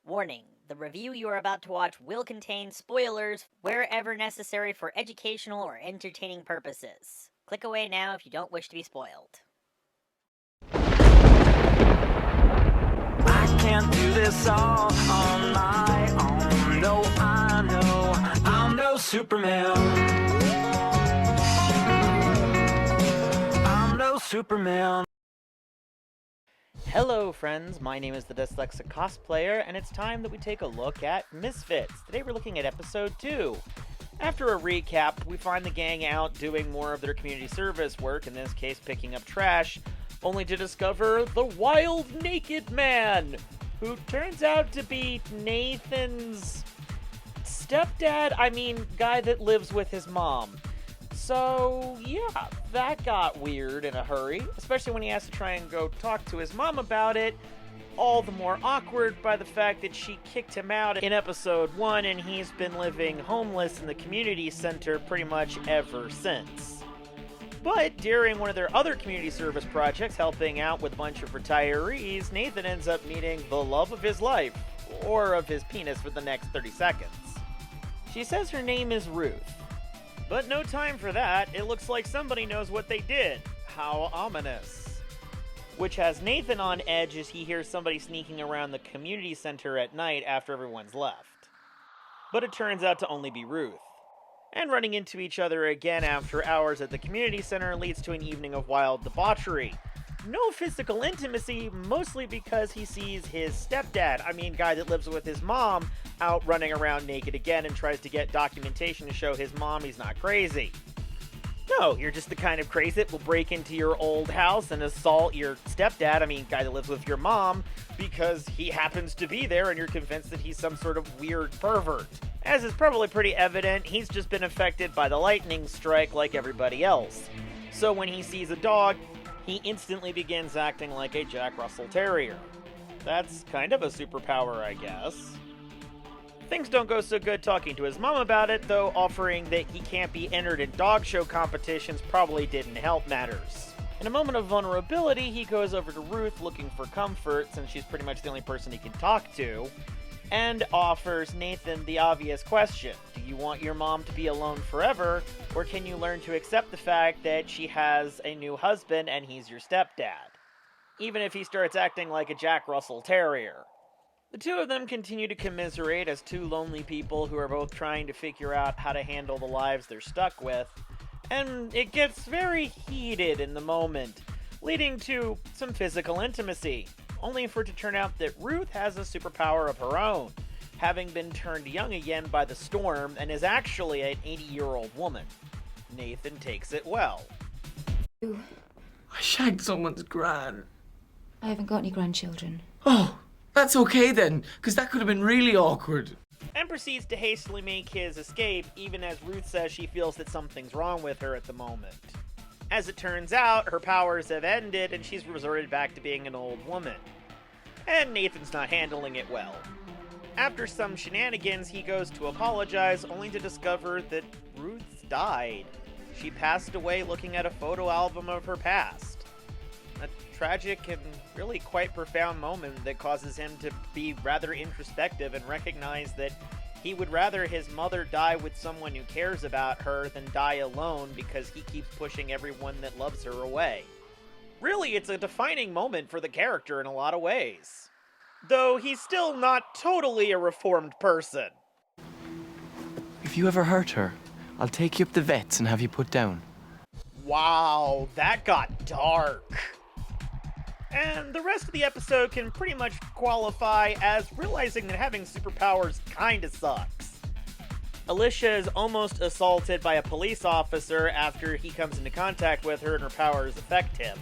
Warning, the review you are about to watch will contain spoilers wherever necessary for educational or entertaining purposes. Click away now if you don't wish to be spoiled. I can't do this all on my own. No, I know I'm no Superman. I'm no Superman. Hello friends, my name is the Dyslexic Cosplayer, and it's time that we take a look at Misfits. Today we're looking at episode 2. After a recap, we find the gang out doing more of their community service work, in this case picking up trash, only to discover the Wild Naked Man, who turns out to be Nathan's guy that lives with his mom. So, yeah, that got weird in a hurry, especially when he has to try and go talk to his mom about it. All the more awkward by the fact that she kicked him out in episode 1 and he's been living homeless in the community center pretty much ever since. But during one of their other community service projects, helping out with a bunch of retirees, Nathan ends up meeting the love of his life, or of his penis for the next 30 seconds. She says her name is Ruth. But no time for that, it looks like somebody knows what they did. How ominous. Which has Nathan on edge as he hears somebody sneaking around the community center at night after everyone's left. But it turns out to only be Ruth. And running into each other again after hours at the community center leads to an evening of wild debauchery. No physical intimacy, mostly because he sees his stepdad, guy that lives with his mom, out running around naked again and tries to get documentation to show his mom he's not crazy. No, you're just the kind of crazy that will break into your old house and assault your stepdad, guy that lives with your mom, because he happens to be there and you're convinced that he's some sort of weird pervert. As is probably pretty evident, he's just been affected by the lightning strike like everybody else. So when he sees a dog, he instantly begins acting like a Jack Russell Terrier. That's kind of a superpower, I guess. Things don't go so good talking to his mom about it, though offering that he can't be entered in dog show competitions probably didn't help matters. In a moment of vulnerability, he goes over to Ruth looking for comfort, since she's pretty much the only person he can talk to, and offers Nathan the obvious question: do you want your mom to be alone forever, or can you learn to accept the fact that she has a new husband and he's your stepdad? Even if he starts acting like a Jack Russell Terrier. The two of them continue to commiserate as two lonely people who are both trying to figure out how to handle the lives they're stuck with, and it gets very heated in the moment, leading to some physical intimacy, only for it to turn out that Ruth has a superpower of her own, having been turned young again by the storm and is actually an 80-year-old woman. Nathan takes it well. I shagged someone's gran. I haven't got any grandchildren. Oh, that's okay then, because that could have been really awkward. And proceeds to hastily make his escape, even as Ruth says she feels that something's wrong with her at the moment. As it turns out, her powers have ended and she's resorted back to being an old woman. And Nathan's not handling it well. After some shenanigans, he goes to apologize, only to discover that Ruth's died. She passed away looking at a photo album of her past. A tragic and really quite profound moment that causes him to be rather introspective and recognize that he would rather his mother die with someone who cares about her than die alone because he keeps pushing everyone that loves her away. Really, it's a defining moment for the character in a lot of ways. Though he's still not totally a reformed person. If you ever hurt her, I'll take you up the vets and have you put down. Wow, that got dark. And the rest of the episode can pretty much qualify as realizing that having superpowers kinda sucks. Alicia is almost assaulted by a police officer after he comes into contact with her and her powers affect him.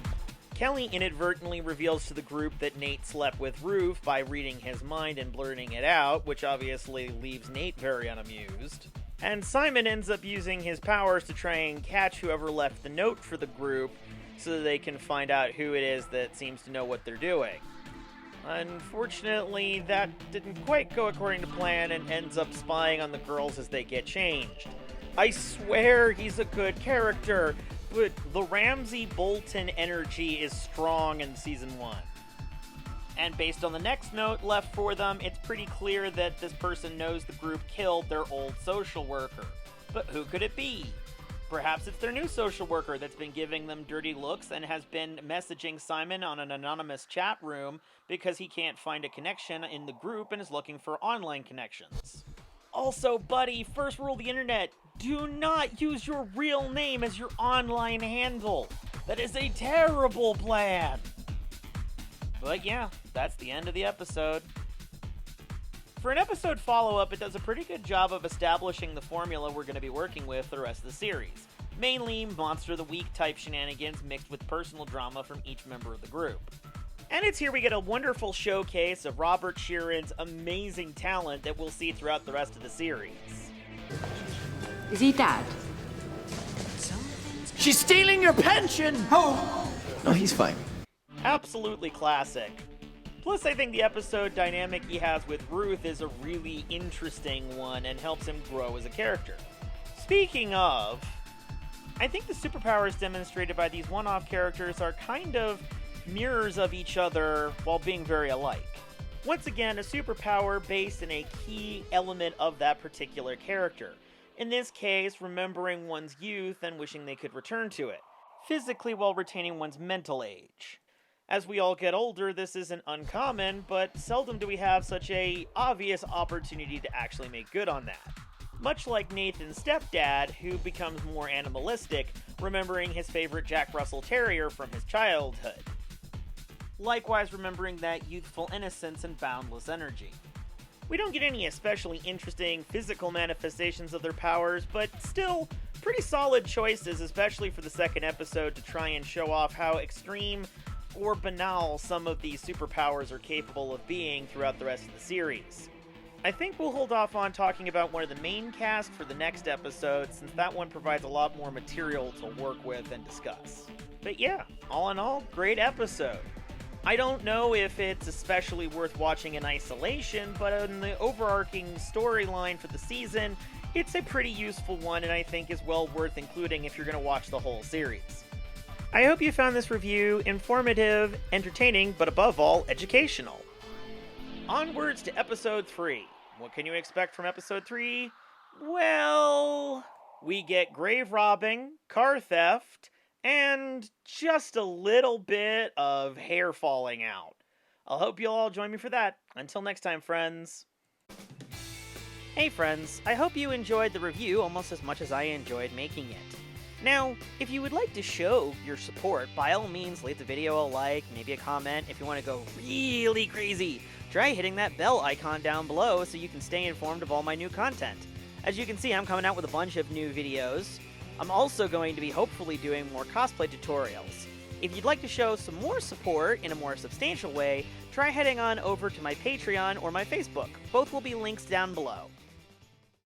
Kelly inadvertently reveals to the group that Nate slept with Ruth by reading his mind and blurting it out, which obviously leaves Nate very unamused. And Simon ends up using his powers to try and catch whoever left the note for the group, so they can find out who it is that seems to know what they're doing. Unfortunately, that didn't quite go according to plan and ends up spying on the girls as they get changed. I swear he's a good character, but the Ramsay Bolton energy is strong in Season 1. And based on the next note left for them, it's pretty clear that this person knows the group killed their old social worker. But who could it be? Perhaps it's their new social worker that's been giving them dirty looks and has been messaging Simon on an anonymous chat room because he can't find a connection in the group and is looking for online connections. Also, buddy, first rule of the internet, do not use your real name as your online handle. That is a terrible plan. But yeah, that's the end of the episode. For an episode follow-up, it does a pretty good job of establishing the formula we're going to be working with the rest of the series. Mainly Monster of the Week type shenanigans mixed with personal drama from each member of the group. And it's here we get a wonderful showcase of Robert Sheeran's amazing talent that we'll see throughout the rest of the series. Is he Dad? She's stealing your pension! Oh! No, he's fine. Absolutely classic. Plus, I think the episode dynamic he has with Ruth is a really interesting one and helps him grow as a character. Speaking of, I think the superpowers demonstrated by these one-off characters are kind of mirrors of each other while being very alike. Once again, a superpower based in a key element of that particular character. In this case, remembering one's youth and wishing they could return to it, physically while retaining one's mental age. As we all get older, this isn't uncommon, but seldom do we have such a obvious opportunity to actually make good on that. Much like Nathan's stepdad, who becomes more animalistic, remembering his favorite Jack Russell Terrier from his childhood. Likewise remembering that youthful innocence and boundless energy. We don't get any especially interesting physical manifestations of their powers, but still, pretty solid choices, especially for the second episode, to try and show off how extreme or banal some of these superpowers are capable of being throughout the rest of the series. I think we'll hold off on talking about one of the main cast for the next episode, since that one provides a lot more material to work with and discuss. But yeah, all in all, great episode. I don't know if it's especially worth watching in isolation, but in the overarching storyline for the season, it's a pretty useful one and I think is well worth including if you're going to watch the whole series. I hope you found this review informative, entertaining, but above all, educational. Onwards to episode 3. What can you expect from episode 3? Well, we get grave robbing, car theft, and just a little bit of hair falling out. I'll hope you'll all join me for that. Until next time, friends. Hey friends, I hope you enjoyed the review almost as much as I enjoyed making it. Now, if you would like to show your support, by all means leave the video a like, maybe a comment. If you want to go really crazy, try hitting that bell icon down below so you can stay informed of all my new content. As you can see, I'm coming out with a bunch of new videos. I'm also going to be hopefully doing more cosplay tutorials. If you'd like to show some more support in a more substantial way, try heading on over to my Patreon or my Facebook. Both will be links down below.